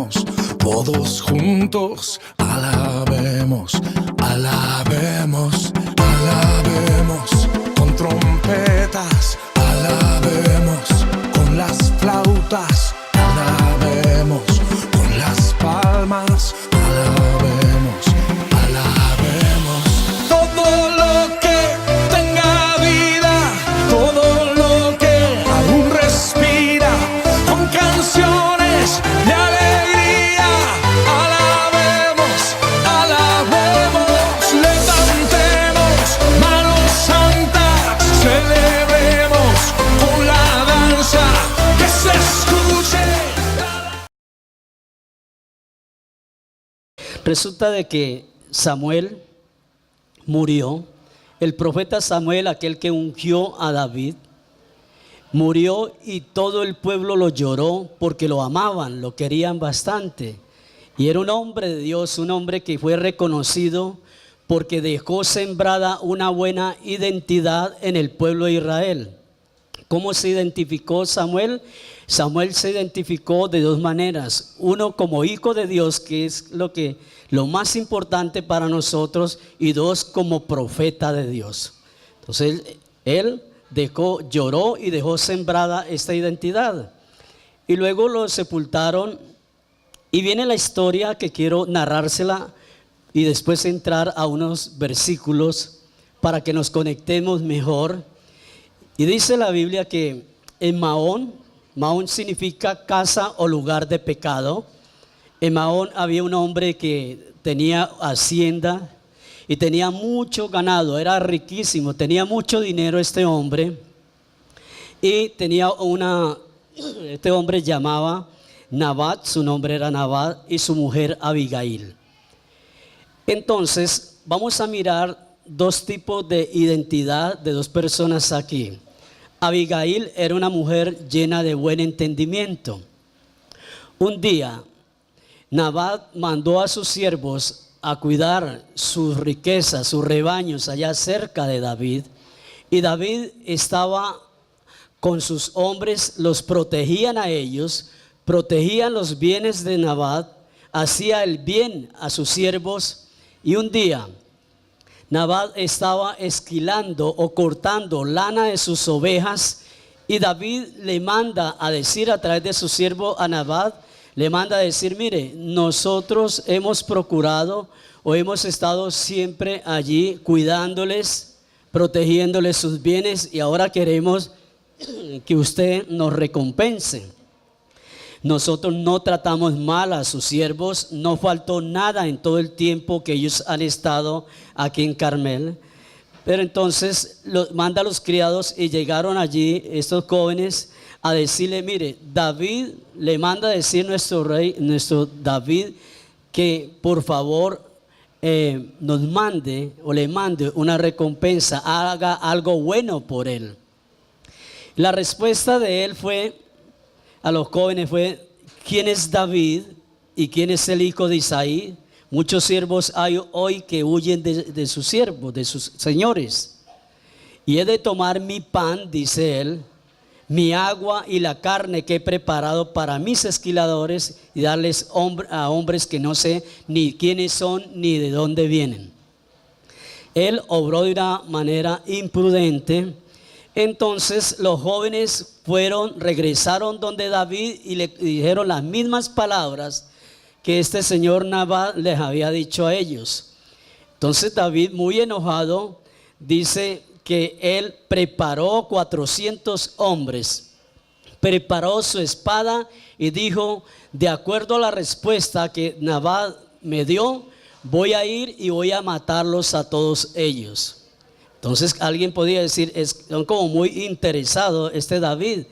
alabemos, todos juntos alabemos, alabemos, alabemos, con trompetas, alabemos, con las flautas, alabemos, con las palmas, alabemos, alabemos. Todo lo que tenga vida, todo lo que aún respira, con canciones de alegría, alabemos, alabemos, levantemos manos santas, celebremos con la danza que se escuche. Resulta de que Samuel murió. El profeta Samuel, aquel que ungió a David, murió y todo el pueblo lo lloró porque lo amaban, lo querían bastante. Y era un hombre de Dios, un hombre que fue reconocido porque dejó sembrada una buena identidad en el pueblo de Israel. ¿Cómo se identificó Samuel? Samuel se identificó de dos maneras. Uno, como hijo de Dios, que es lo más importante para nosotros, y dos, como profeta de Dios. Entonces él lloró y dejó sembrada esta identidad. Y luego lo sepultaron, y viene la historia que quiero narrársela y después entrar a unos versículos para que nos conectemos mejor. Y dice la Biblia que en Maón significa casa o lugar de pecado. En Maón había un hombre que tenía hacienda y tenía mucho ganado, era riquísimo, tenía mucho dinero este hombre. Y tenía este hombre llamaba Nabat, su nombre era Nabat, y su mujer Abigail. Entonces vamos a mirar dos tipos de identidad de dos personas aquí. Abigail era una mujer llena de buen entendimiento. Un día Nabat mandó a sus siervos a cuidar sus riquezas, sus rebaños allá cerca de David, y David estaba con sus hombres, los protegían a ellos, protegían los bienes de Nabat, hacía el bien a sus siervos. Y un día Nabat estaba esquilando o cortando lana de sus ovejas, y David le manda a decir a través de su siervo a Nabat, le manda a decir: mire, nosotros hemos procurado o hemos estado siempre allí cuidándoles, protegiéndoles sus bienes, y ahora queremos que usted nos recompense. Nosotros no tratamos mal a sus siervos, no faltó nada en todo el tiempo que ellos han estado aquí en Carmel. Pero entonces manda a los criados, y llegaron allí estos jóvenes a decirle: mire, David le manda a decir nuestro rey, nuestro David, que por favor nos mande o le mande una recompensa, haga algo bueno por él. La respuesta de él a los jóvenes fue: ¿quién es David y quién es el hijo de Isaí? Muchos siervos hay hoy que huyen de sus siervos, de sus señores. Y he de tomar mi pan, dice él, mi agua y la carne que he preparado para mis esquiladores, y darles a hombres que no sé ni quiénes son ni de dónde vienen. Él obró de una manera imprudente. Entonces los jóvenes regresaron donde David y le dijeron las mismas palabras que este señor Nabat les había dicho a ellos. Entonces David, muy enojado, dice que él preparó 400 hombres, preparó su espada y dijo: de acuerdo a la respuesta que Nabat me dio, voy a ir y voy a matarlos a todos ellos. Entonces alguien podría decir, son como muy interesado este David.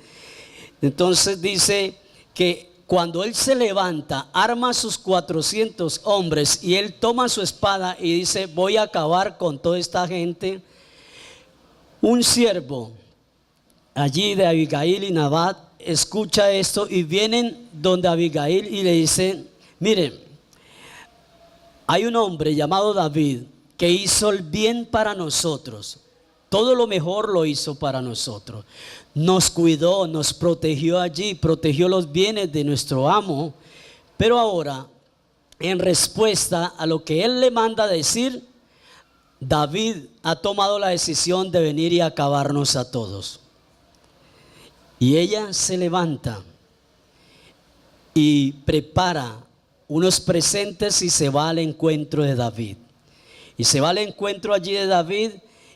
Entonces dice que cuando él se levanta, arma sus 400 hombres y él toma su espada y dice: voy a acabar con toda esta gente. Un siervo allí de Abigail y Nabat escucha esto y vienen donde Abigail y le dicen: miren, hay un hombre llamado David que hizo el bien para nosotros, todo lo mejor lo hizo para nosotros, nos cuidó, nos protegió allí, protegió los bienes de nuestro amo, Pero ahora, en respuesta a lo que él le manda decir, David ha tomado la decisión de venir y acabarnos a todos. Y ella se levanta y prepara unos presentes y se va al encuentro de David. Y se va al encuentro allí de David,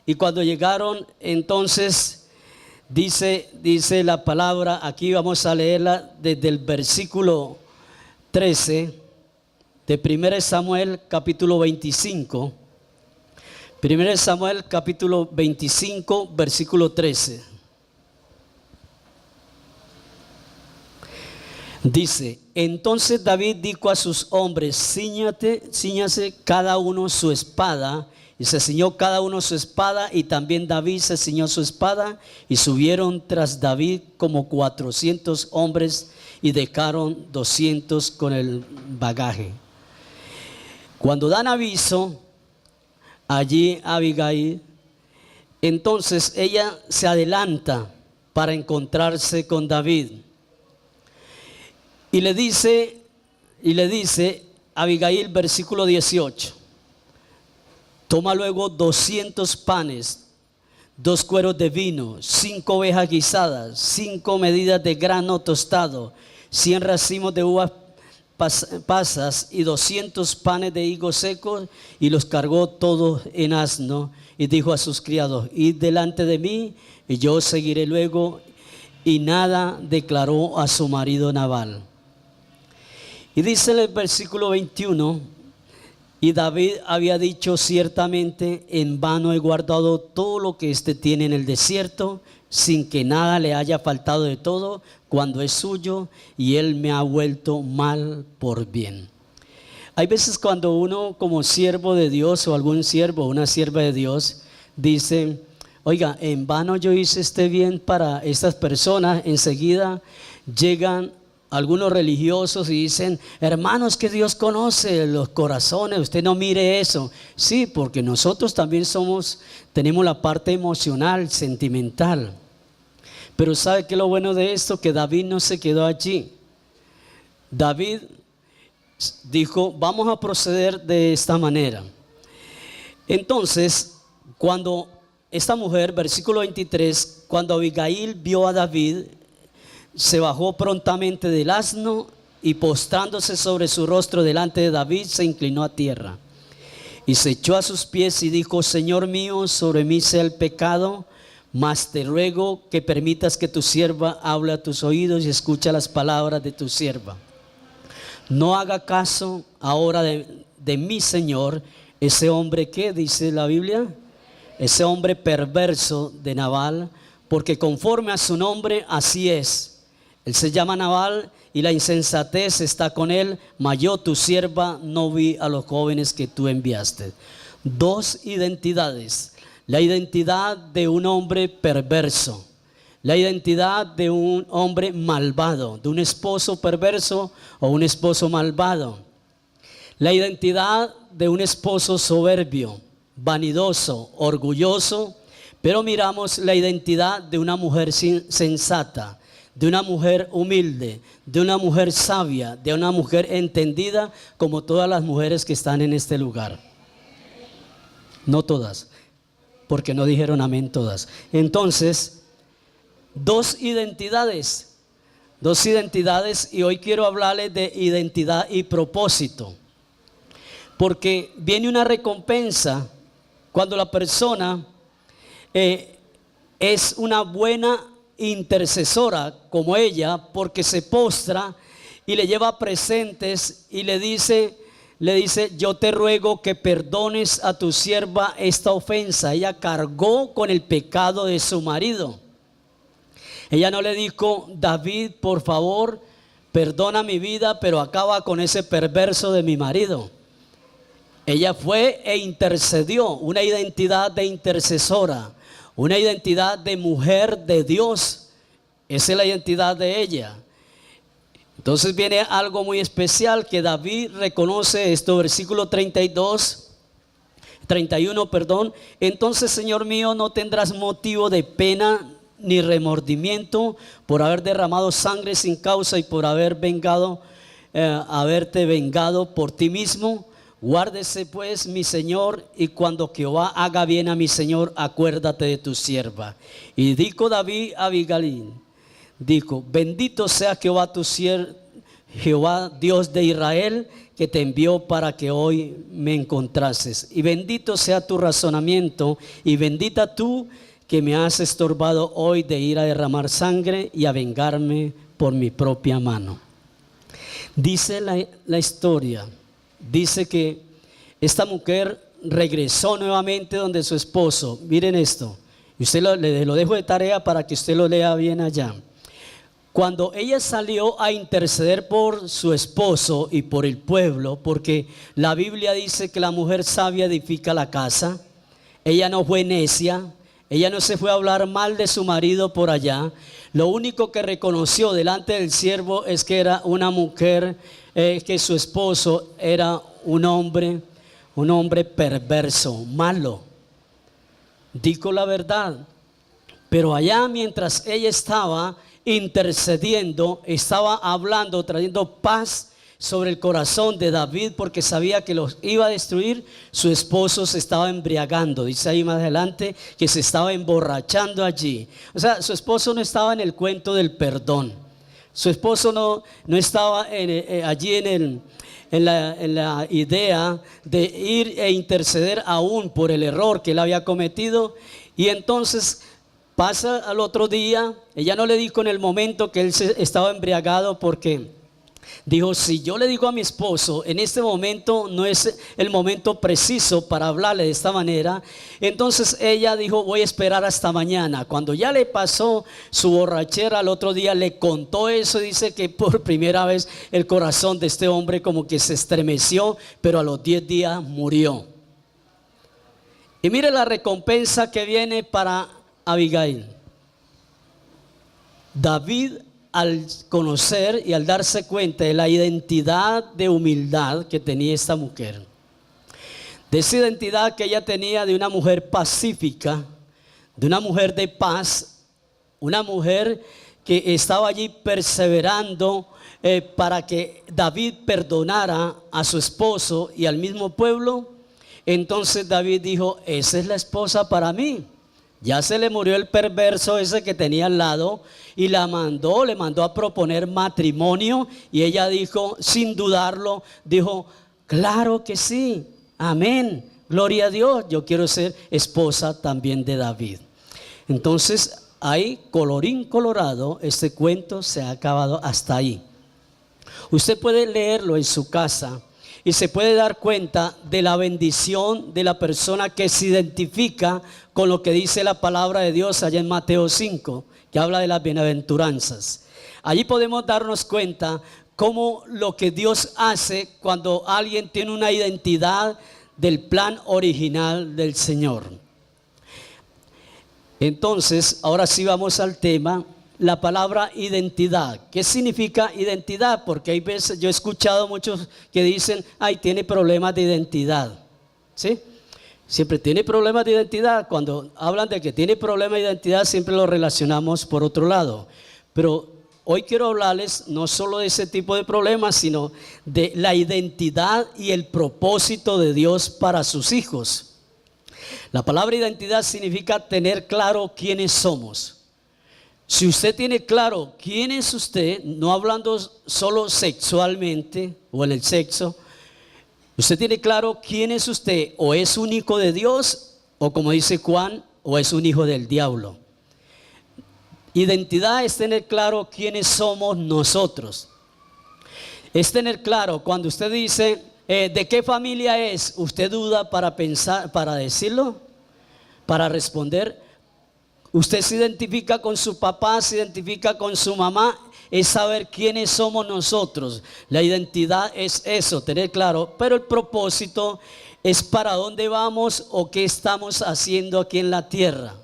y cuando llegaron, entonces dice la palabra, aquí vamos a leerla desde el versículo 13 de 1 Samuel capítulo 25. 1 Samuel capítulo 25 versículo 13. Dice: entonces David dijo a sus hombres: cíñase cada uno su espada. Y se ciñó cada uno su espada, y también David se ciñó su espada, y subieron tras David como 400 hombres, y dejaron 200 con el bagaje. Cuando dan aviso allí a Abigail, entonces ella se adelanta para encontrarse con David. Y le dice Abigail, versículo 18: toma luego 200 panes, 2 cueros de vino, 5 ovejas guisadas, 5 medidas de grano tostado, 100 racimos de uvas pasas y 200 panes de higos secos, y los cargó todos en asno, y dijo a sus criados: id delante de mí, y yo seguiré luego. Y nada declaró a su marido Nabal. Y dice en el versículo 21: y David había dicho: ciertamente en vano he guardado todo lo que éste tiene en el desierto, sin que nada le haya faltado de todo cuando es suyo, y él me ha vuelto mal por bien. Hay veces cuando uno, como siervo de Dios, o algún siervo o una sierva de Dios, dice: oiga, en vano yo hice este bien para estas personas. Enseguida llegan algunos religiosos y dicen: hermanos, que Dios conoce los corazones, usted no mire eso. Sí, porque nosotros también tenemos la parte emocional, sentimental. Pero ¿sabe qué es lo bueno de esto? Que David no se quedó allí. David dijo: vamos a proceder de esta manera. Entonces, cuando esta mujer, versículo 23, cuando Abigail vio a David, se bajó prontamente del asno, y postrándose sobre su rostro delante de David, se inclinó a tierra y se echó a sus pies y dijo: Señor mío, sobre mí sea el pecado, mas te ruego que permitas que tu sierva hable a tus oídos y escucha las palabras de tu sierva. No haga caso ahora de mi señor, ese hombre que, dice la Biblia, ese hombre perverso de Nabal, porque conforme a su nombre así es. Él se llama Nabal y la insensatez está con él, mas yo, tu sierva, no vi a los jóvenes que tú enviaste. Dos identidades: la identidad de un hombre perverso, la identidad de un hombre malvado, de un esposo perverso o un esposo malvado, la identidad de un esposo soberbio, vanidoso, orgulloso. Pero miramos la identidad de una mujer sensata, de una mujer humilde, de una mujer sabia, de una mujer entendida, como todas las mujeres que están en este lugar. No todas, porque no dijeron amén todas. Entonces, dos identidades, y hoy quiero hablarles de identidad y propósito, porque viene una recompensa cuando la persona es una buena intercesora como ella, porque se postra y le lleva presentes y le dice: yo te ruego que perdones a tu sierva esta ofensa. Ella cargó con el pecado de su marido. Ella no le dijo: David, por favor, perdona mi vida, pero acaba con ese perverso de mi marido. Ella fue e intercedió, una identidad de intercesora, una identidad de mujer de Dios. Esa es la identidad de ella. Entonces viene algo muy especial que David reconoce esto, versículo 31, perdón. Entonces, Señor mío, no tendrás motivo de pena ni remordimiento por haber derramado sangre sin causa y por haber vengado haberte vengado por ti mismo. Guárdese pues mi señor, y cuando Jehová haga bien a mi señor, acuérdate de tu sierva. Y dijo David a Abigail, dijo: bendito sea Jehová tu siervo, Jehová Dios de Israel, que te envió para que hoy me encontrases. Y bendito sea tu razonamiento, y bendita tú que me has estorbado hoy de ir a derramar sangre y a vengarme por mi propia mano. Dice la historia, dice que esta mujer regresó nuevamente donde su esposo. Miren esto, y usted lo dejo de tarea para que usted lo lea bien allá. Cuando ella salió a interceder por su esposo y por el pueblo, porque la Biblia dice que la mujer sabia edifica la casa, ella no fue necia, ella no se fue a hablar mal de su marido por allá. Lo único que reconoció delante del siervo es que era una mujer, que su esposo era un hombre perverso, malo. Dijo la verdad. Pero allá, mientras ella estaba intercediendo, estaba hablando, trayendo paz sobre el corazón de David, porque sabía que los iba a destruir, su esposo se estaba embriagando. Dice ahí más adelante que se estaba emborrachando allí. O sea, su esposo no estaba en el cuento del perdón. Su esposo no estaba allí en la idea de ir e interceder aún por el error que él había cometido. Y entonces pasa al otro día. Ella no le dijo en el momento que él estaba embriagado, porque dijo: si yo le digo a mi esposo en este momento, no es el momento preciso para hablarle de esta manera. Entonces ella dijo: voy a esperar hasta mañana. Cuando ya le pasó su borrachera, al otro día le contó eso. Dice que por primera vez el corazón de este hombre como que se estremeció, pero a los 10 días murió. Y mire la recompensa que viene para Abigail. David, al conocer y al darse cuenta de la identidad de humildad que tenía esta mujer, de esa identidad que ella tenía de una mujer pacífica, de una mujer de paz, una mujer que estaba allí perseverando para que David perdonara a su esposo y al mismo pueblo, entonces David dijo: esa es la esposa para mí. Ya se le murió el perverso ese que tenía al lado, y le mandó a proponer matrimonio, y ella dijo, sin dudarlo, dijo: claro que sí, amén, gloria a Dios, yo quiero ser esposa también de David. Entonces ahí, colorín colorado, este cuento se ha acabado hasta ahí. Usted puede leerlo en su casa y se puede dar cuenta de la bendición de la persona que se identifica con lo que dice la palabra de Dios allá en Mateo 5, que habla de las bienaventuranzas. Allí podemos darnos cuenta cómo lo que Dios hace cuando alguien tiene una identidad del plan original del Señor. Entonces, ahora sí vamos al tema. La palabra identidad. ¿Qué significa identidad? Porque hay veces, yo he escuchado muchos que dicen: ay, tiene problemas de identidad. ¿Sí? Siempre tiene problemas de identidad. Cuando hablan de que tiene problemas de identidad, siempre lo relacionamos por otro lado. Pero hoy quiero hablarles no solo de ese tipo de problemas, sino de la identidad y el propósito de Dios para sus hijos. La palabra identidad significa tener claro quiénes somos. Si usted tiene claro quién es usted, no hablando solo sexualmente o en el sexo, usted tiene claro quién es usted: o es un hijo de Dios, o como dice Juan, o es un hijo del diablo. Identidad es tener claro quiénes somos nosotros. Es tener claro, cuando usted dice ¿de qué familia es? Usted duda para pensar, para decirlo, para responder. Usted se identifica con su papá, se identifica con su mamá. Es saber quiénes somos nosotros. La identidad es eso, tener claro. Pero el propósito es para dónde vamos o qué estamos haciendo aquí en la tierra.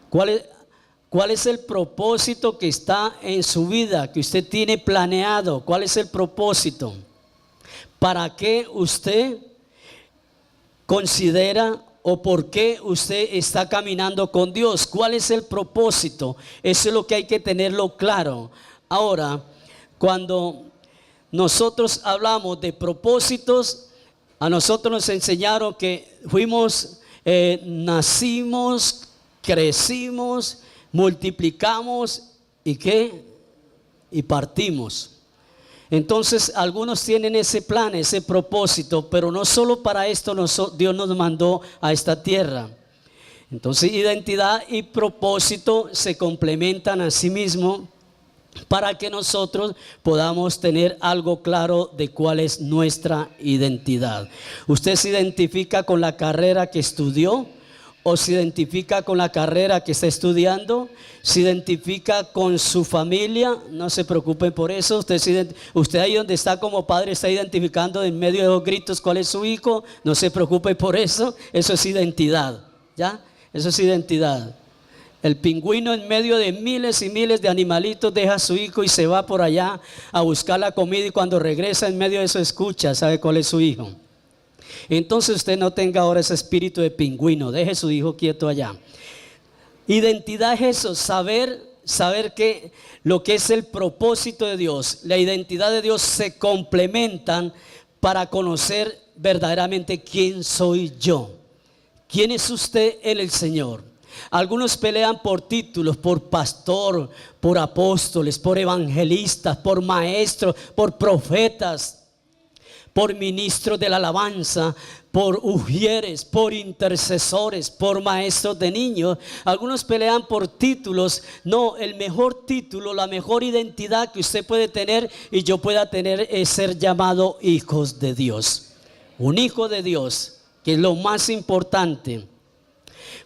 ¿Cuál es el propósito que está en su vida, que usted tiene planeado? ¿Cuál es el propósito? ¿Para qué usted considera o por qué usted está caminando con Dios? ¿Cuál es el propósito? Eso es lo que hay que tenerlo claro. Ahora, cuando nosotros hablamos de propósitos, a nosotros nos enseñaron que nacimos, crecimos, multiplicamos y ¿qué? Y partimos. Entonces algunos tienen ese plan, ese propósito, pero no solo para esto Dios nos mandó a esta tierra. Entonces identidad y propósito se complementan a sí mismos para que nosotros podamos tener algo claro de cuál es nuestra identidad. ¿Usted se identifica con la carrera que estudió? ¿O se identifica con la carrera que está estudiando? ¿Se identifica con su familia? No se preocupe por eso. Usted ahí donde está como padre está identificando en medio de los gritos cuál es su hijo. No se preocupe por eso. Eso es identidad, ¿ya? Eso es identidad. El pingüino en medio de miles y miles de animalitos deja a su hijo y se va por allá a buscar la comida, y cuando regresa en medio de eso escucha, sabe cuál es su hijo. Entonces usted no tenga ahora ese espíritu de pingüino, deje a su hijo quieto allá. Identidad es eso, saber que lo que es el propósito de Dios, la identidad de Dios se complementan para conocer verdaderamente quién soy yo, quién es usted en el Señor. Algunos pelean por títulos, por pastor, por apóstoles, por evangelistas, por maestros, por profetas, por ministros de la alabanza, por ujieres, por intercesores, por maestros de niños. Algunos pelean por títulos. No, el mejor título, la mejor identidad que usted puede tener y yo pueda tener es ser llamado hijos de Dios. Un hijo de Dios, que es lo más importante.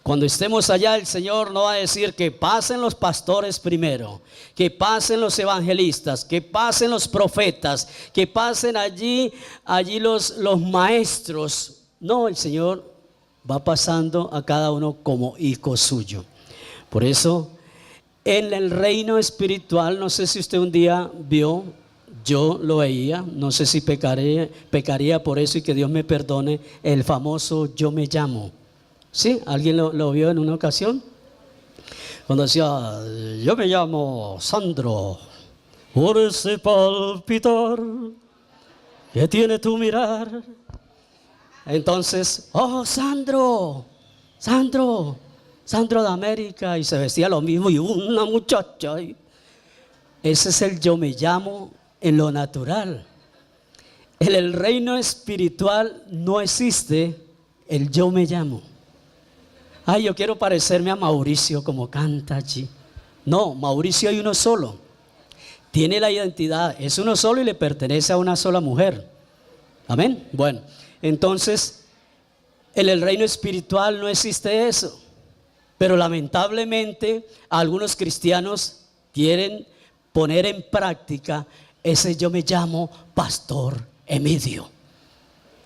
Cuando estemos allá, el Señor no va a decir que pasen los pastores primero, que pasen los evangelistas, que pasen los profetas, que pasen allí los maestros. No, el Señor va pasando a cada uno como hijo suyo. Por eso, en el reino espiritual, no sé si usted un día vio, yo lo veía, no sé si pecaría por eso y que Dios me perdone, el famoso yo me llamo. ¿Sí? ¿Alguien lo vio en una ocasión? Cuando decía, yo me llamo Sandro, por ese palpitar que tiene tu mirar. Entonces, oh Sandro de América, y se vestía lo mismo, y una muchacha. Ese es el yo me llamo en lo natural. En el reino espiritual no existe el yo me llamo. Ay, yo quiero parecerme a Mauricio como canta allí. No, Mauricio hay uno solo. Tiene la identidad, es uno solo y le pertenece a una sola mujer. Amén. Bueno, entonces en el reino espiritual no existe eso. Pero lamentablemente algunos cristianos quieren poner en práctica ese yo me llamo Pastor Emidio.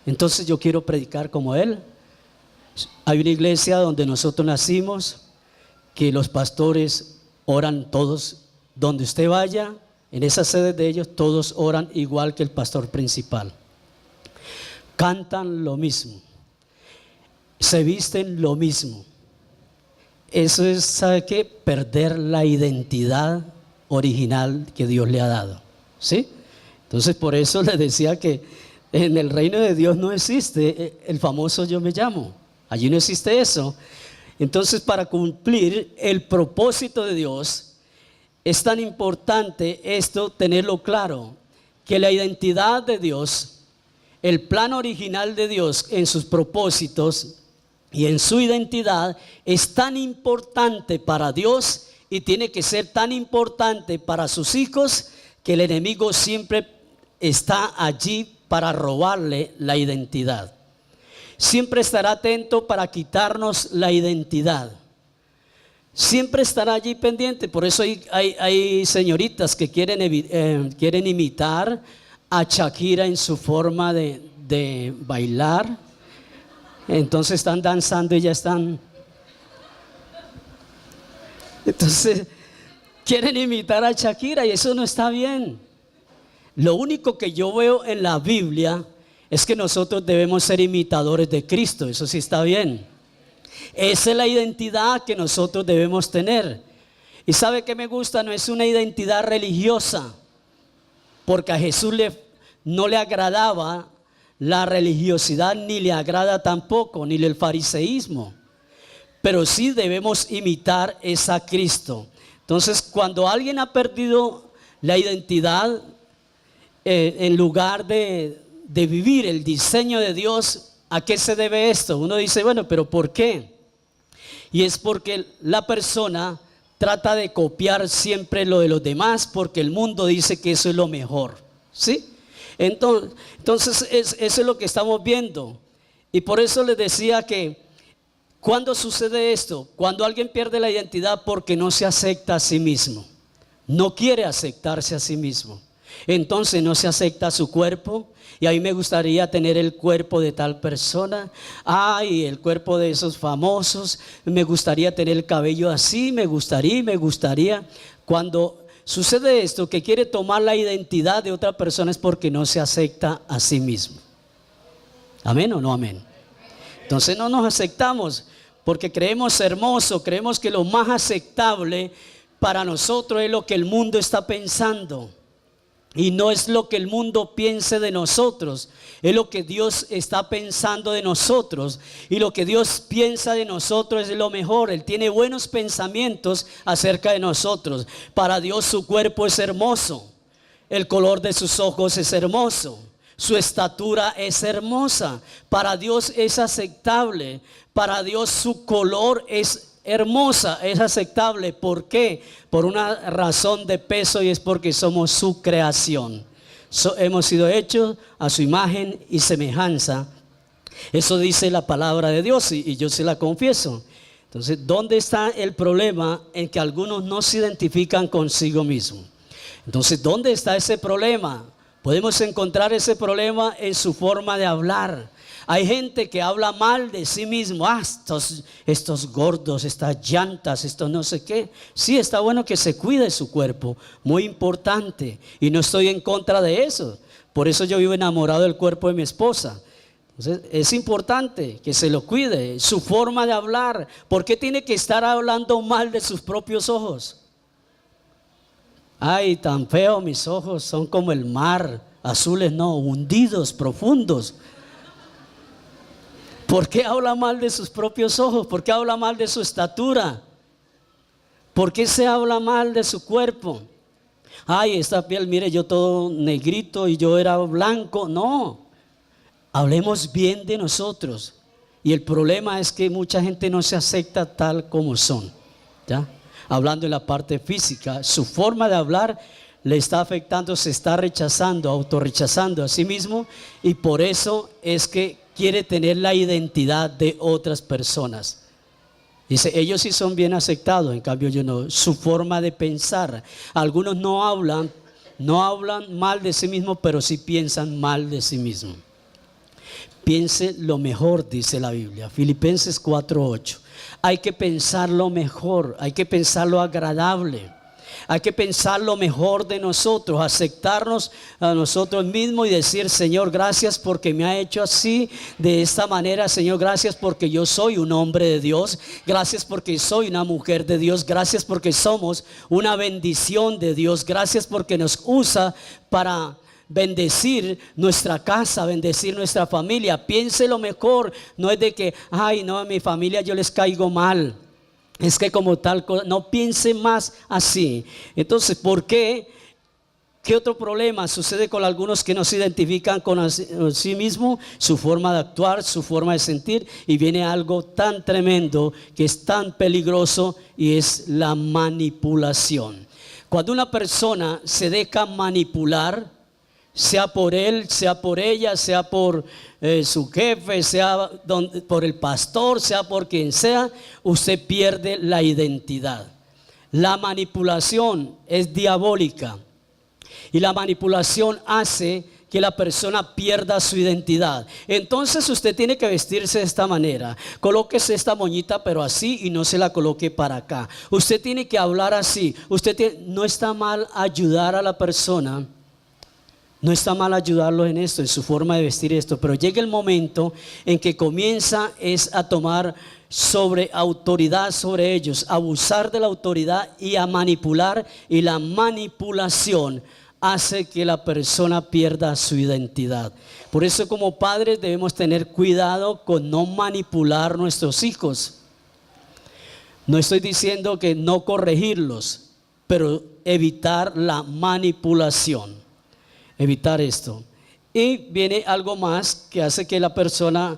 Entonces yo quiero predicar como él. Hay una iglesia donde nosotros nacimos, que los pastores oran todos, donde usted vaya, en esas sedes de ellos, todos oran igual que el pastor principal. Cantan lo mismo, se visten lo mismo. Eso es, ¿sabe qué? Perder la identidad original que Dios le ha dado, ¿sí? Entonces por eso les decía que en el reino de Dios no existe el famoso yo me llamo. Allí no existe eso. Entonces, para cumplir el propósito de Dios, es tan importante esto tenerlo claro, que la identidad de Dios, el plan original de Dios en sus propósitos y en su identidad es tan importante para Dios y tiene que ser tan importante para sus hijos, que el enemigo siempre está allí para robarle la identidad. Siempre estará atento para quitarnos la identidad. Siempre estará allí pendiente. Por eso hay señoritas que quieren imitar a Shakira en su forma de bailar. Entonces están danzando y ya están. Entonces quieren imitar a Shakira y eso no está bien. Lo único que yo veo en la Biblia es que nosotros debemos ser imitadores de Cristo. Eso sí está bien. Esa es la identidad que nosotros debemos tener. Y sabe que me gusta, no es una identidad religiosa, porque a Jesús no le agradaba la religiosidad, ni le agrada tampoco, ni el fariseísmo. Pero sí debemos imitar es a Cristo. Entonces, cuando alguien ha perdido la identidad, en lugar de vivir el diseño de Dios, ¿a qué se debe esto? Uno dice, bueno, pero ¿por qué? Y es porque la persona trata de copiar siempre lo de los demás, porque el mundo dice que eso es lo mejor, ¿sí? Entonces eso es lo que estamos viendo. Y por eso les decía que ¿cuándo sucede esto? Cuando alguien pierde la identidad porque no se acepta a sí mismo, no quiere aceptarse a sí mismo. Entonces no se acepta su cuerpo. Y a mí me gustaría tener el cuerpo de tal persona. Ay, el cuerpo de esos famosos. Me gustaría tener el cabello así. Me gustaría. Cuando sucede esto, que quiere tomar la identidad de otra persona, es porque no se acepta a sí mismo. ¿Amén o no amén? Entonces no nos aceptamos porque creemos hermoso, creemos que lo más aceptable para nosotros es lo que el mundo está pensando. Y no es lo que el mundo piense de nosotros, es lo que Dios está pensando de nosotros. Y lo que Dios piensa de nosotros es lo mejor. Él tiene buenos pensamientos acerca de nosotros. Para Dios su cuerpo es hermoso, el color de sus ojos es hermoso, su estatura es hermosa. Para Dios es aceptable. Para Dios su color es hermosa, es aceptable. ¿Por qué? Por una razón de peso, y es porque somos su creación. Hemos sido hechos a su imagen y semejanza. Eso dice la palabra de Dios, y yo se la confieso. Entonces, ¿dónde está el problema? En que algunos no se identifican consigo mismos. Entonces, ¿dónde está ese problema? Podemos encontrar ese problema en su forma de hablar. Hay gente que habla mal de sí mismo. Estos gordos, estas llantas, estos no sé qué. Sí, está bueno que se cuide su cuerpo, muy importante, y no estoy en contra de eso. Por eso yo vivo enamorado del cuerpo de mi esposa. Entonces, es importante que se lo cuide. Su forma de hablar. ¿Por qué tiene que estar hablando mal de sus propios ojos? Ay, tan feo, mis ojos son como el mar, azules no, hundidos, profundos. ¿Por qué habla mal de sus propios ojos? ¿Por qué habla mal de su estatura? ¿Por qué se habla mal de su cuerpo? Ay, esta piel, mire, yo todo negrito y yo era blanco. No, hablemos bien de nosotros. Y el problema es que mucha gente no se acepta tal como son, ¿ya? Hablando de la parte física, su forma de hablar le está afectando, se está rechazando, autorrechazando a sí mismo, y por eso es que quiere tener la identidad de otras personas. Dice, ellos sí son bien aceptados, en cambio yo no. Su forma de pensar. Algunos no hablan mal de sí mismos, pero sí piensan mal de sí mismos. Piense lo mejor, dice la Biblia, Filipenses 4:8. Hay que pensar lo mejor, hay que pensar lo agradable. Hay que pensar lo mejor de nosotros, aceptarnos a nosotros mismos y decir, Señor, gracias porque me ha hecho así, de esta manera. Señor, gracias porque yo soy un hombre de Dios. Gracias porque soy una mujer de Dios. Gracias porque somos una bendición de Dios. Gracias porque nos usa para bendecir nuestra casa, bendecir nuestra familia. Piense lo mejor, no es de que, ay, no, a mi familia yo les caigo mal. Es que como tal cosa, no piense más así. Entonces, ¿por qué? ¿Qué otro problema sucede con algunos que no se identifican con sí mismos? Su forma de actuar, su forma de sentir, y viene algo tan tremendo que es tan peligroso, y es la manipulación. Cuando una persona se deja manipular, sea por él, sea por ella, sea por su jefe, sea por el pastor, sea por quien sea, usted pierde la identidad. La manipulación es diabólica, y la manipulación hace que la persona pierda su identidad. Entonces usted tiene que vestirse de esta manera. Colóquese esta moñita, pero así, y no se la coloque para acá. Usted tiene que hablar así. No está mal ayudar a la persona. No está mal ayudarlos en esto, en su forma de vestir esto, pero llega el momento en que comienza a tomar autoridad sobre ellos, a abusar de la autoridad y a manipular, y la manipulación hace que la persona pierda su identidad. Por eso, como padres, debemos tener cuidado con no manipular nuestros hijos. No estoy diciendo que no corregirlos, pero evitar la manipulación. Evitar esto. Y viene algo más que hace que la persona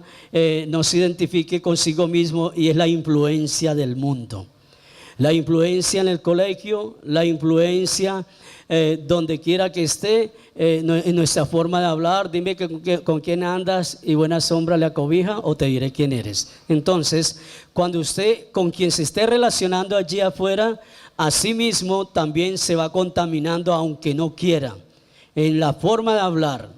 no se identifique consigo mismo, y es la influencia del mundo. La influencia en el colegio, la influencia donde quiera que esté, en nuestra forma de hablar. Dime con quién andas y buena sombra le acobija, o te diré quién eres. Entonces, cuando usted con quien se esté relacionando allí afuera, así mismo también se va contaminando, aunque no quiera, en la forma de hablar,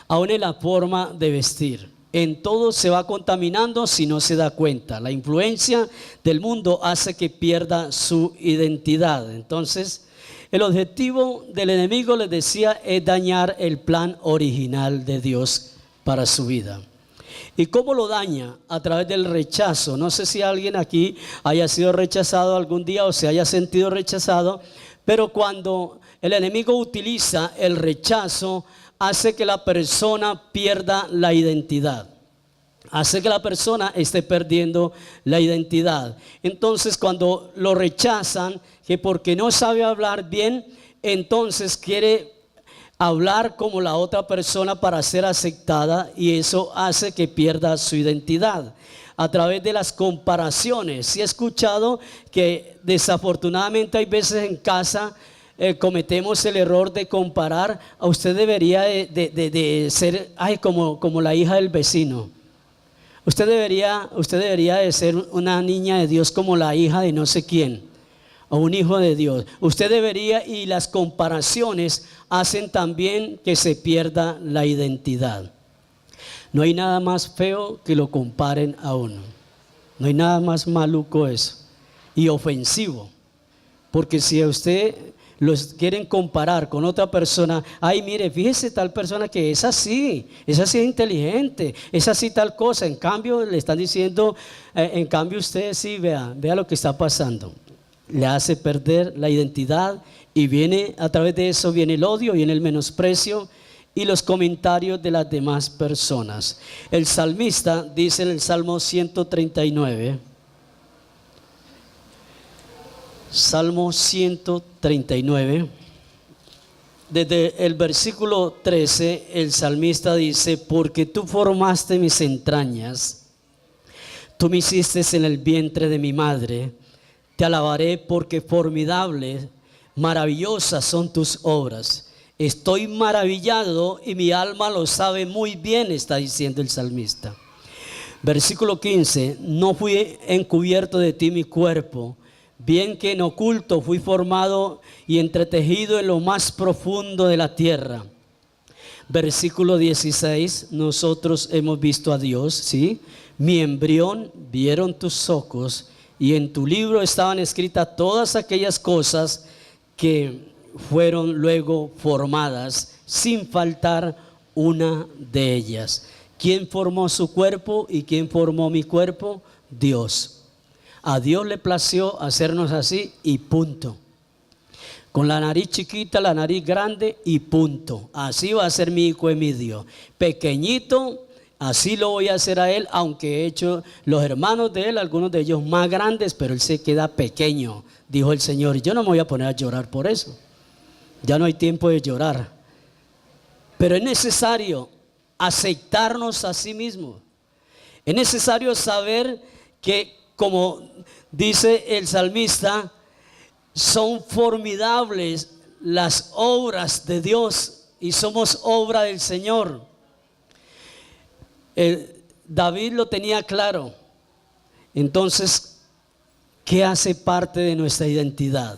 aún en la forma de vestir. En todo se va contaminando si no se da cuenta. La influencia del mundo hace que pierda su identidad. Entonces, el objetivo del enemigo, les decía, es dañar el plan original de Dios para su vida. ¿Y cómo lo daña? A través del rechazo. No sé si alguien aquí haya sido rechazado algún día o se haya sentido rechazado, pero cuando el enemigo utiliza el rechazo, hace que la persona pierda la identidad. Hace que la persona esté perdiendo la identidad. Entonces, cuando lo rechazan, que porque no sabe hablar bien, entonces quiere hablar como la otra persona para ser aceptada, y eso hace que pierda su identidad. A través de las comparaciones. Sí he escuchado que desafortunadamente hay veces en casa cometemos el error de comparar. A usted debería de ser como la hija del vecino. Usted debería de ser una niña de Dios como la hija de no sé quién, o un hijo de Dios. Usted debería, y las comparaciones hacen también que se pierda la identidad. No hay nada más feo que lo comparen a uno. No hay nada más maluco eso, y ofensivo. Porque si a usted los quieren comparar con otra persona, ay, mire, fíjese tal persona que es así es inteligente, es así tal cosa. En cambio le están diciendo, en cambio usted sí, vea lo que está pasando. Le hace perder la identidad, y viene a través de eso, viene el odio, viene el menosprecio y los comentarios de las demás personas. El salmista dice en el Salmo 139, Salmo 139, desde el versículo 13, el salmista dice: porque tú formaste mis entrañas, tú me hiciste en el vientre de mi madre. Te alabaré porque formidables, maravillosas son tus obras. Estoy maravillado y mi alma lo sabe muy bien, está diciendo el salmista. Versículo 15: no fui encubierto de ti mi cuerpo, bien que en oculto fui formado y entretejido en lo más profundo de la tierra. Versículo 16: nosotros hemos visto a Dios, ¿sí? Mi embrión vieron tus ojos, y en tu libro estaban escritas todas aquellas cosas que fueron luego formadas, sin faltar una de ellas. ¿Quién formó su cuerpo y quién formó mi cuerpo? Dios. A Dios le plació hacernos así, y punto. Con la nariz chiquita, la nariz grande, y punto. Así va a ser mi hijo Emidio. Pequeñito, así lo voy a hacer a él, aunque he hecho los hermanos de él, algunos de ellos más grandes, pero él se queda pequeño, dijo el Señor. Yo no me voy a poner a llorar por eso. Ya no hay tiempo de llorar. Pero es necesario aceptarnos a sí mismos. Es necesario saber que, como dice el salmista, son formidables las obras de Dios y somos obra del Señor. David lo tenía claro. Entonces, ¿qué hace parte de nuestra identidad?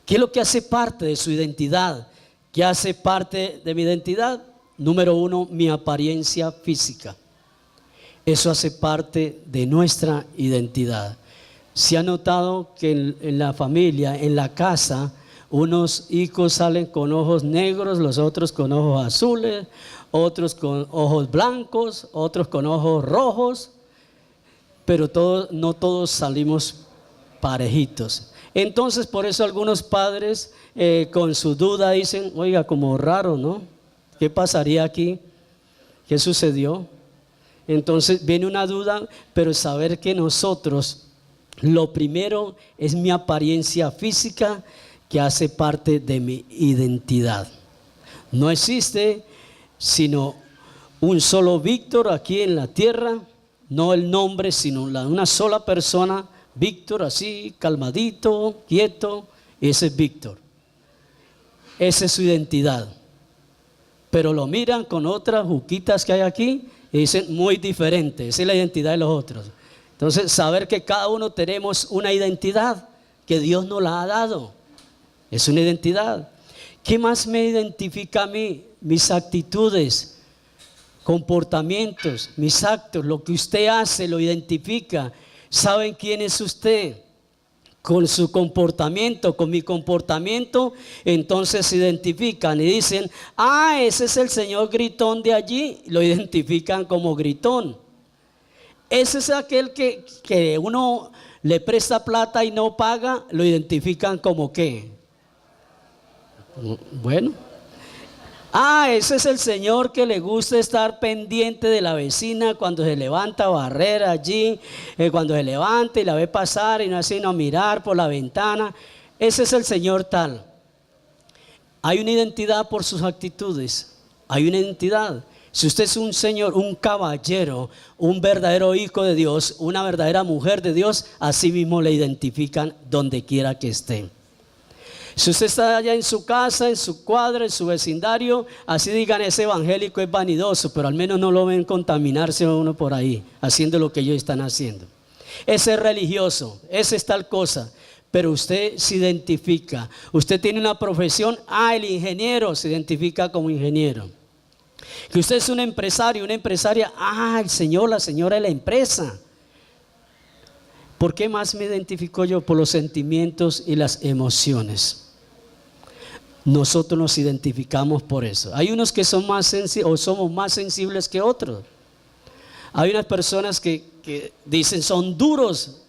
¿Qué es lo que hace parte de su identidad? ¿Qué hace parte de mi identidad? Número uno, mi apariencia física. Eso hace parte de nuestra identidad. Se ha notado que en la familia, en la casa, unos hijos salen con ojos negros, los otros con ojos azules, otros con ojos blancos, otros con ojos rojos, pero no todos salimos parejitos. Entonces, por eso algunos padres con su duda dicen, oiga, como raro, ¿no? ¿Qué pasaría aquí? ¿Qué sucedió? Entonces viene una duda, pero saber que nosotros, lo primero es mi apariencia física que hace parte de mi identidad. No existe sino un solo Víctor aquí en la tierra, no el nombre, sino una sola persona, Víctor, así, calmadito, quieto, ese es Víctor. Esa es su identidad. Pero lo miran con otras juquitas que hay aquí y dicen muy diferente, esa es la identidad de los otros. Entonces, saber que cada uno tenemos una identidad que Dios nos la ha dado, es una identidad. ¿Qué más me identifica a mí? Mis actitudes, comportamientos, mis actos, lo que usted hace lo identifica. ¿Saben quién es usted? Con su comportamiento, con mi comportamiento, entonces se identifican y dicen, ah, ese es el señor gritón de allí, lo identifican como gritón. Ese es aquel que uno le presta plata y no paga, lo identifican como ¿qué? Bueno. Ah, ese es el señor que le gusta estar pendiente de la vecina cuando se levanta a barrer allí, cuando se levanta y la ve pasar y no hace sino mirar por la ventana. Ese es el señor tal. Hay una identidad por sus actitudes, hay una identidad. Si usted es un señor, un caballero, un verdadero hijo de Dios, una verdadera mujer de Dios, así mismo le identifican donde quiera que esté. Si usted está allá en su casa, en su cuadra, en su vecindario, así digan, ese evangélico es vanidoso, pero al menos no lo ven contaminarse a uno por ahí, haciendo lo que ellos están haciendo. Ese es religioso, ese es tal cosa, pero usted se identifica. Usted tiene una profesión, el ingeniero se identifica como ingeniero. Que usted es un empresario, una empresaria, el señor, la señora de la empresa. ¿Por qué más me identifico yo? Por los sentimientos y las emociones. Nosotros nos identificamos por eso. Hay unos que son más sensibles o somos más sensibles que otros. Hay unas personas que dicen son duros.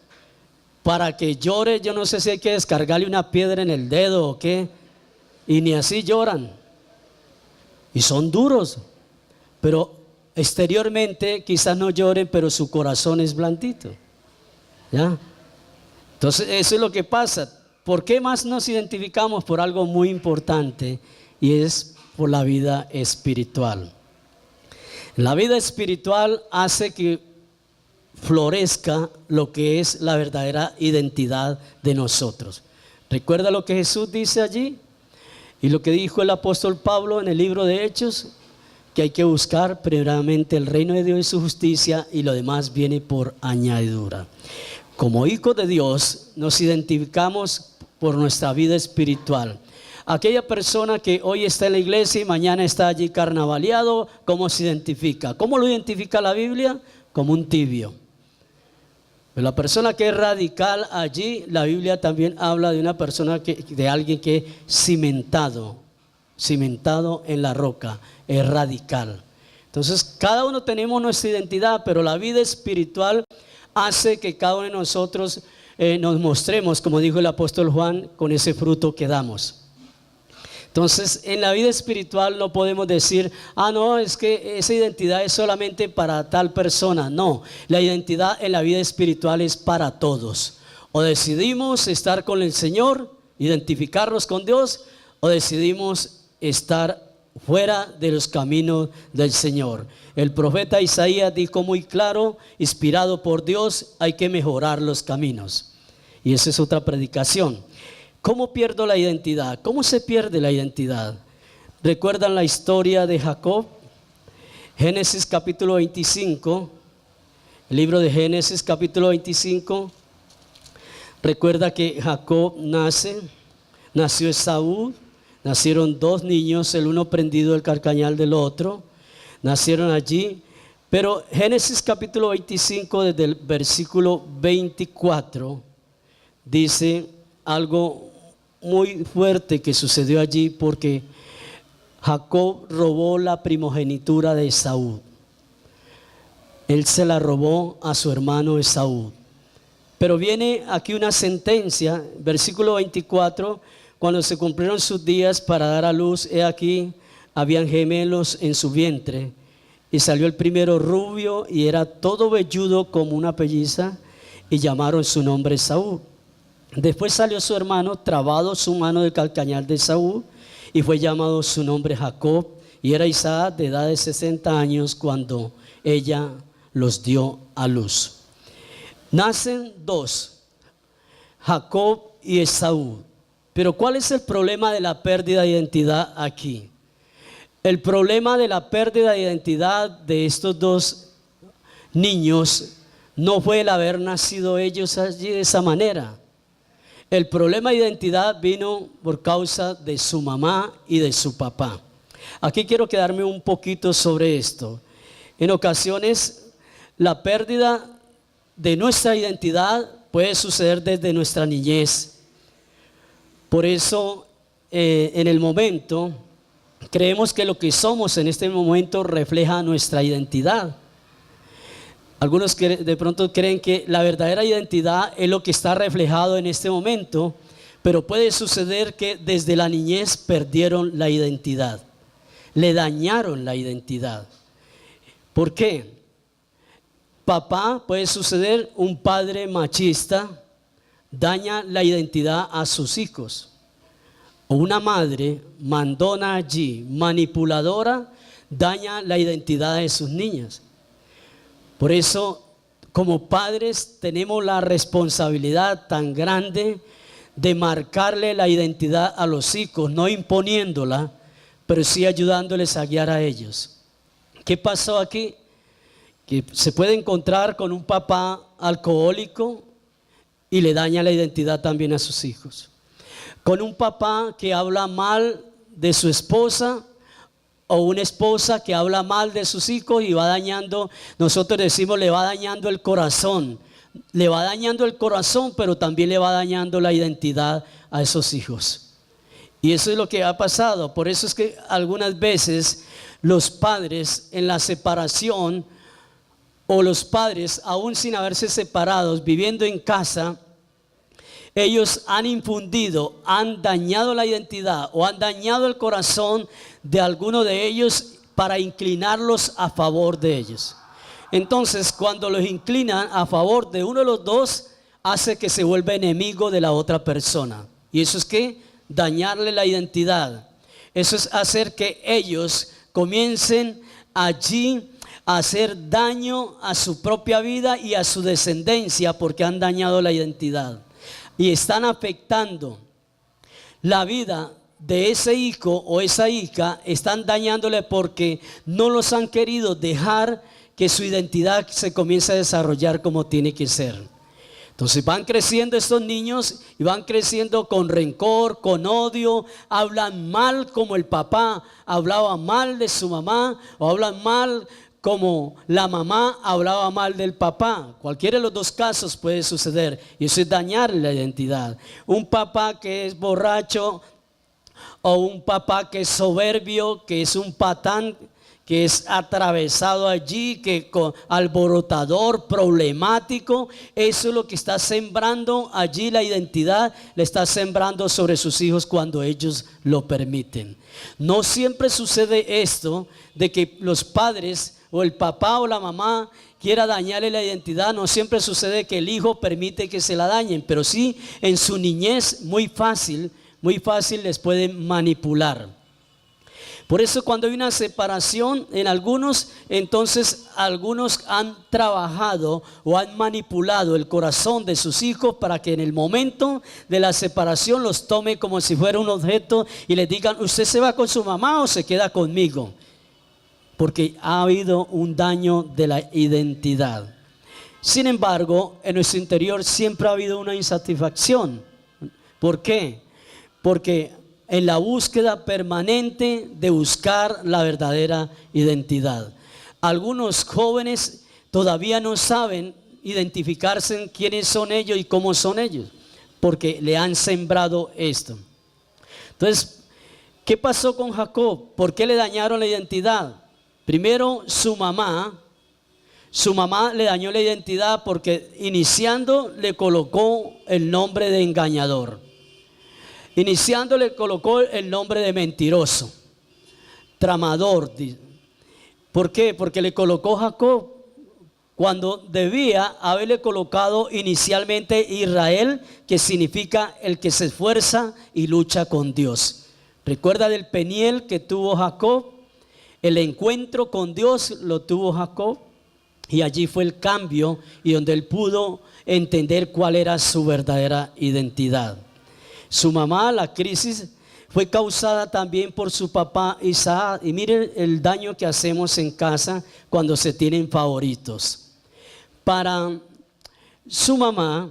Para que llore, yo no sé si hay que descargarle una piedra en el dedo o qué. Y ni así lloran. Y son duros. Pero exteriormente quizás no lloren, pero su corazón es blandito. ¿Ya? Entonces eso es lo que pasa. ¿Por qué más nos identificamos? Por algo muy importante, y es por la vida espiritual. La vida espiritual hace que florezca lo que es la verdadera identidad de nosotros. ¿Recuerda lo que Jesús dice allí? Y lo que dijo el apóstol Pablo en el libro de Hechos, que hay que buscar primeramente el reino de Dios y su justicia, y lo demás viene por añadidura. Como hijos de Dios nos identificamos por nuestra vida espiritual. Aquella persona que hoy está en la iglesia y mañana está allí carnavaleado, ¿cómo se identifica? ¿Cómo lo identifica la Biblia? Como un tibio. Pero la persona que es radical allí, la Biblia también habla de una persona de alguien que es cimentado en la roca, es radical. Entonces cada uno tenemos nuestra identidad, pero la vida espiritual hace que cada uno de nosotros nos mostremos, como dijo el apóstol Juan, con ese fruto que damos. Entonces en la vida espiritual no podemos decir, no, es que esa identidad es solamente para tal persona. No, la identidad en la vida espiritual es para todos. O decidimos estar con el Señor, identificarnos con Dios, o decidimos estar fuera de los caminos del Señor. El profeta Isaías dijo muy claro, inspirado por Dios, hay que mejorar los caminos. Y esa es otra predicación. ¿Cómo pierdo la identidad? ¿Cómo se pierde la identidad? ¿Recuerdan la historia de Jacob? Génesis capítulo 25, el libro de Génesis capítulo 25. Recuerda que Jacob nació Esaú. Nacieron dos niños, el uno prendido del carcañal del otro. Nacieron allí. Pero Génesis capítulo 25, desde el versículo 24, dice algo muy fuerte que sucedió allí, porque Jacob robó la primogenitura de Esaú. Él se la robó a su hermano Esaú. Pero viene aquí una sentencia, versículo 24, cuando se cumplieron sus días para dar a luz, he aquí, habían gemelos en su vientre, y salió el primero rubio y era todo velludo como una pelliza, y llamaron su nombre Esaú. Después salió su hermano, trabado su mano del calcañar de Esaú, y fue llamado su nombre Jacob, y era Isaac de edad de 60 años cuando ella los dio a luz. Nacen dos, Jacob y Esaú. Pero ¿cuál es el problema de la pérdida de identidad aquí? El problema de la pérdida de identidad de estos dos niños no fue el haber nacido ellos allí de esa manera. El problema de identidad vino por causa de su mamá y de su papá. Aquí quiero quedarme un poquito sobre esto. En ocasiones la pérdida de nuestra identidad puede suceder desde nuestra niñez. Por eso en el momento creemos que lo que somos en este momento refleja nuestra identidad. Algunos de pronto creen que la verdadera identidad es lo que está reflejado en este momento, pero puede suceder que desde la niñez perdieron la identidad, le dañaron la identidad. ¿Por qué? Papá, puede suceder, un padre machista daña la identidad a sus hijos. O una madre mandona allí, manipuladora, daña la identidad de sus niñas. Por eso, como padres, tenemos la responsabilidad tan grande de marcarle la identidad a los hijos, no imponiéndola, pero sí ayudándoles a guiar a ellos. ¿Qué pasó aquí? Que se puede encontrar con un papá alcohólico y le daña la identidad también a sus hijos. Con un papá que habla mal de su esposa o una esposa que habla mal de sus hijos y va dañando, nosotros decimos le va dañando el corazón. Le va dañando el corazón, pero también le va dañando la identidad a esos hijos. Y eso es lo que ha pasado. Por eso es que algunas veces los padres en la separación, o los padres aún sin haberse separados, viviendo en casa, ellos han infundido, han dañado la identidad o han dañado el corazón de alguno de ellos para inclinarlos a favor de ellos. Entonces, cuando los inclinan a favor de uno de los dos, hace que se vuelva enemigo de la otra persona. Y eso es que dañarle la identidad. Eso es hacer que ellos comiencen allí a hacer daño a su propia vida y a su descendencia, porque han dañado la identidad y están afectando la vida de ese hijo o esa hija. Están dañándole porque no los han querido dejar que su identidad se comience a desarrollar como tiene que ser. Entonces van creciendo estos niños y van creciendo con rencor, con odio, hablan mal como el papá hablaba mal de su mamá, o hablan mal como la mamá hablaba mal del papá. Cualquiera de los dos casos puede suceder, y eso es dañar la identidad. Un papá que es borracho, o un papá que es soberbio, que es un patán, que es atravesado allí, que alborotador, problemático, eso es lo que está sembrando allí la identidad, le está sembrando sobre sus hijos cuando ellos lo permiten. No siempre sucede esto de que los padres o el papá o la mamá quiera dañarle la identidad. No siempre sucede que el hijo permite que se la dañen, pero sí en su niñez muy fácil les pueden manipular. Por eso cuando hay una separación en algunos, entonces algunos han trabajado o han manipulado el corazón de sus hijos para que en el momento de la separación los tome como si fuera un objeto y les digan: ¿usted se va con su mamá o se queda conmigo? Porque ha habido un daño de la identidad. Sin embargo, en nuestro interior siempre ha habido una insatisfacción. ¿Por qué? Porque en la búsqueda permanente de buscar la verdadera identidad. Algunos jóvenes todavía no saben identificarse en quiénes son ellos y cómo son ellos, porque le han sembrado esto. Entonces, ¿qué pasó con Jacob? ¿Por qué le dañaron la identidad? Primero, su mamá Su mamá le dañó la identidad porque iniciando le colocó el nombre de engañador. Iniciando le colocó el nombre de mentiroso, tramador. ¿Por qué? Porque le colocó Jacob cuando debía haberle colocado inicialmente Israel, que significa el que se esfuerza y lucha con Dios. Recuerda del Peniel que tuvo Jacob, el encuentro con Dios lo tuvo Jacob, y allí fue el cambio y donde él pudo entender cuál era su verdadera identidad. Su mamá, la crisis fue causada también por su papá Isaac. Y miren el daño que hacemos en casa cuando se tienen favoritos. Para su mamá,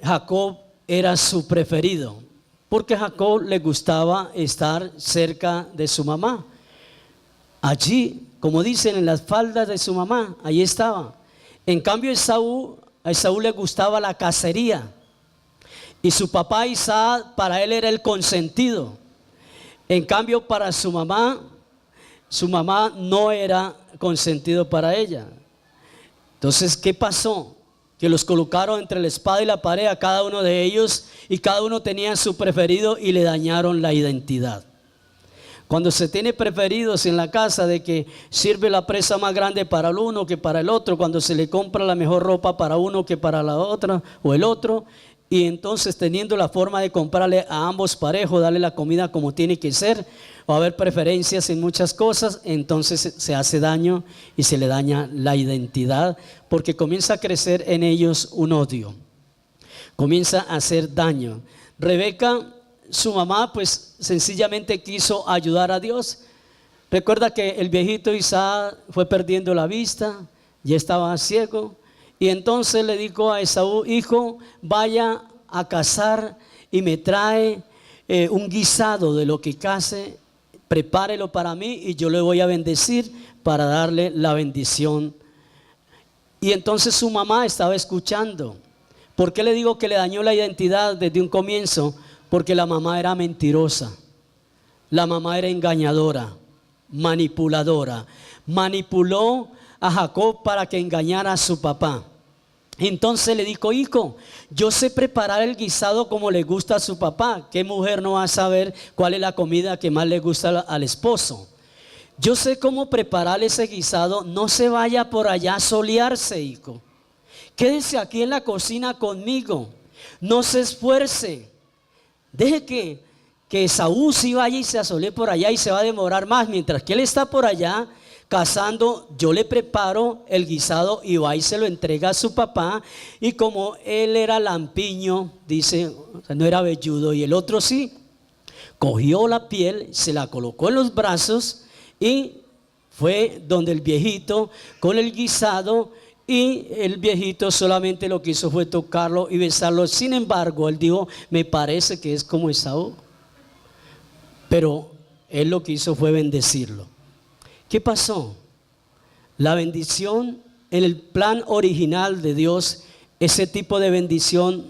Jacob era su preferido, porque a Jacob le gustaba estar cerca de su mamá. Allí, como dicen, en las faldas de su mamá, ahí estaba. En cambio, a Esaú le gustaba la cacería. Y su papá Isaac, para él era el consentido. En cambio, para su mamá no era consentido para ella. Entonces, ¿qué pasó? Que los colocaron entre la espada y la pared a cada uno de ellos, y cada uno tenía su preferido y le dañaron la identidad. Cuando se tiene preferidos en la casa, de que sirve la presa más grande para el uno que para el otro, cuando se le compra la mejor ropa para uno que para la otra o el otro, y entonces teniendo la forma de comprarle a ambos parejo, darle la comida como tiene que ser, va a haber preferencias en muchas cosas, entonces se hace daño y se le daña la identidad, porque comienza a crecer en ellos un odio, comienza a hacer daño. Rebeca, su mamá, pues sencillamente quiso ayudar a Dios. Recuerda que el viejito Isaac fue perdiendo la vista, ya estaba ciego, y entonces le dijo a Esaú: hijo, vaya a cazar y me trae un guisado de lo que case, prepárelo para mí y yo le voy a bendecir para darle la bendición. Y entonces su mamá estaba escuchando. ¿Por qué le digo que le dañó la identidad desde un comienzo? Porque la mamá era mentirosa, la mamá era engañadora, manipuladora. Manipuló a Jacob para que engañara a su papá. Entonces le dijo: hijo, yo sé preparar el guisado como le gusta a su papá. ¿Qué mujer no va a saber cuál es la comida que más le gusta al esposo? Yo sé cómo preparar ese guisado. No se vaya por allá a solearse, hijo. Quédese aquí en la cocina conmigo. No se esfuerce. Deje que Esaú sí vaya y se asolee por allá, y se va a demorar más. Mientras que él está por allá cazando, yo le preparo el guisado y va y se lo entrega a su papá. Y como él era lampiño, dice, o sea, no era velludo, y el otro sí, cogió la piel, se la colocó en los brazos y fue donde el viejito con el guisado, y el viejito solamente lo que hizo fue tocarlo y besarlo. Sin embargo, él dijo: me parece que es como Esaú. Pero él lo que hizo fue bendecirlo. ¿Qué pasó? La bendición, en el plan original de Dios, ese tipo de bendición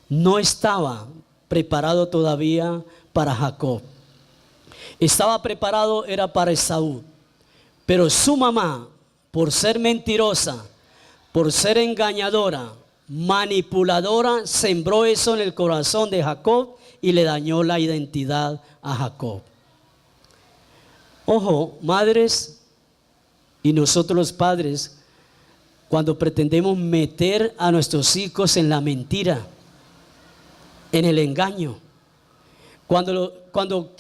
no estaba preparado todavía para Jacob. Estaba preparado, era para Esaú. Pero su mamá, por ser mentirosa, por ser engañadora, manipuladora, sembró eso en el corazón de Jacob y le dañó la identidad a Jacob. Ojo, madres y nosotros los padres, cuando pretendemos meter a nuestros hijos en la mentira, en el engaño, cuando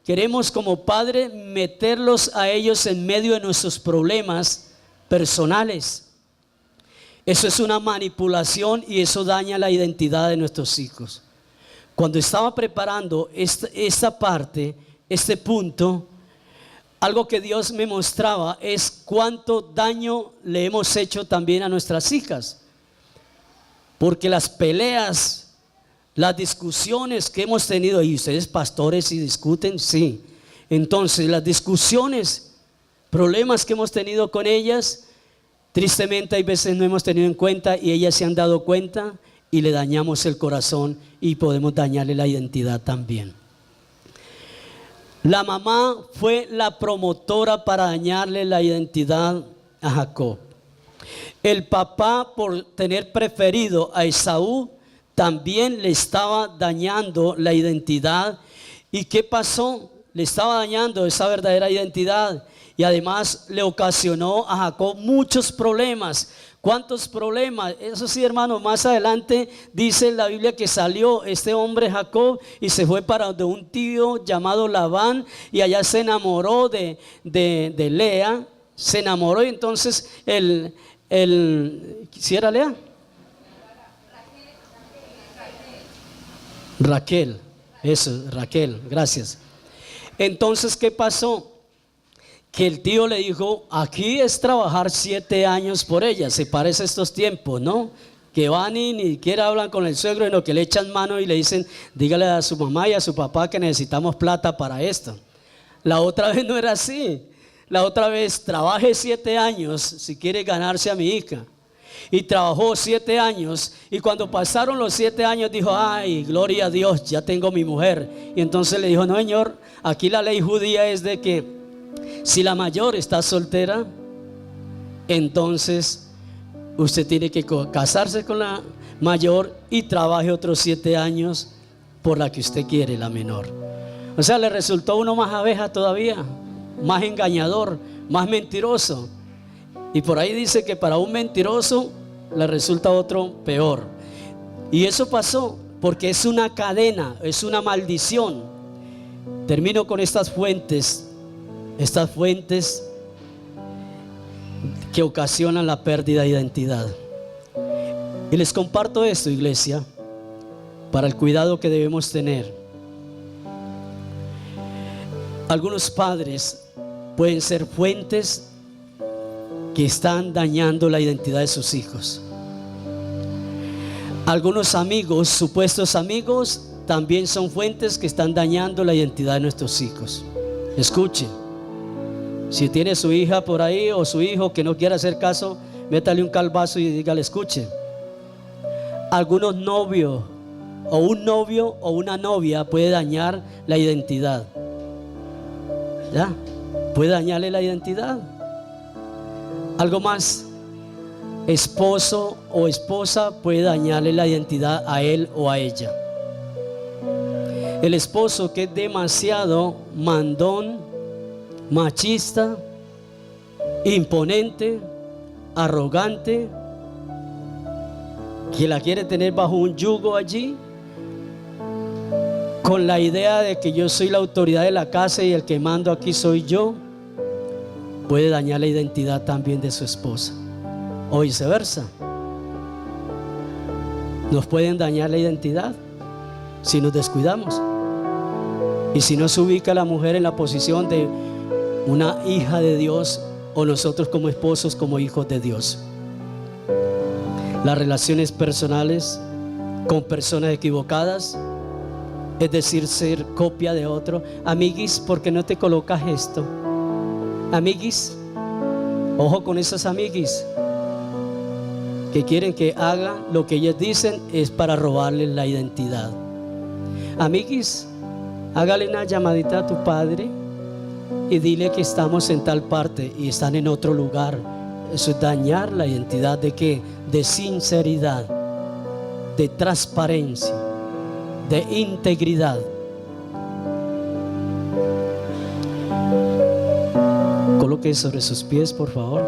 queremos como padre meterlos a ellos en medio de nuestros problemas personales, eso es una manipulación y eso daña la identidad de nuestros hijos. Cuando estaba preparando esta parte, este punto, algo que Dios me mostraba es cuánto daño le hemos hecho también a nuestras hijas. Porque las peleas, las discusiones que hemos tenido, y ustedes pastores y discuten, sí. Entonces las discusiones, problemas que hemos tenido con ellas, tristemente hay veces no hemos tenido en cuenta y ellas se han dado cuenta y le dañamos el corazón y podemos dañarle la identidad también. La mamá fue la promotora para dañarle la identidad a Jacob. El papá, por tener preferido a Esaú, también le estaba dañando la identidad. ¿Y qué pasó? Le estaba dañando esa verdadera identidad y además le ocasionó a Jacob muchos problemas. ¿Cuántos problemas? Eso sí, hermano, más adelante dice la Biblia que salió este hombre Jacob y se fue para donde un tío llamado Labán y allá se enamoró de Lea, se enamoró y entonces ¿sí era Lea? Raquel, eso, Raquel, gracias. Entonces, ¿qué pasó? Que el tío le dijo, aquí es trabajar 7 años por ella. Se parece a estos tiempos, ¿no? Que van y ni siquiera hablan con el suegro, sino que le echan mano y le dicen, dígale a su mamá y a su papá que necesitamos plata para esto. La otra vez no era así. La otra vez, trabaje 7 años si quiere ganarse a mi hija. Y trabajó 7 años y cuando pasaron los 7 años dijo, ay, gloria a Dios, ya tengo mi mujer. Y entonces le dijo, no señor, aquí la ley judía es de que si la mayor está soltera, entonces usted tiene que casarse con la mayor y trabaje otros 7 años por la que usted quiere, la menor. O sea, le resultó uno más abeja todavía, más engañador, más mentiroso. Y por ahí dice que para un mentiroso le resulta otro peor. Y eso pasó porque es una cadena, es una maldición. Termino con estas fuentes que ocasionan la pérdida de identidad. Y les comparto esto, iglesia, para el cuidado que debemos tener. Algunos padres pueden ser fuentes que están dañando la identidad de sus hijos. Algunos amigos, supuestos amigos, también son fuentes que están dañando la identidad de nuestros hijos. Escuche, si tiene su hija por ahí o su hijo que no quiere hacer caso, métale un calvazo y dígale, escuche. Algunos novios o un novio o una novia puede dañar la identidad. ¿Ya? Puede dañarle la identidad. Algo más, esposo o esposa puede dañarle la identidad a él o a ella. El esposo que es demasiado mandón, machista, imponente, arrogante, que la quiere tener bajo un yugo allí, con la idea de que yo soy la autoridad de la casa y el que mando aquí soy yo, puede dañar la identidad también de su esposa, o viceversa. Nos pueden dañar la identidad si nos descuidamos y si no se ubica la mujer en la posición de una hija de Dios o nosotros como esposos, como hijos de Dios. Las relaciones personales con personas equivocadas, es decir, ser copia de otro. Amiguis, ¿por qué no te colocas esto? Amiguis, ojo con esas amiguis que quieren que haga lo que ellas dicen es para robarles la identidad. Amiguis, hágale una llamadita a tu padre y dile que estamos en tal parte y están en otro lugar. Eso es dañar la identidad de ¿qué? De sinceridad, de transparencia, de integridad. Coloque sobre sus pies, por favor.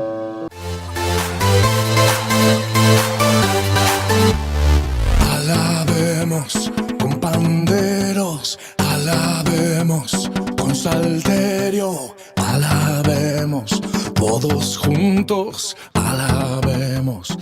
Alabemos con panderos, alabemos con salterio, alabemos todos juntos, alabemos.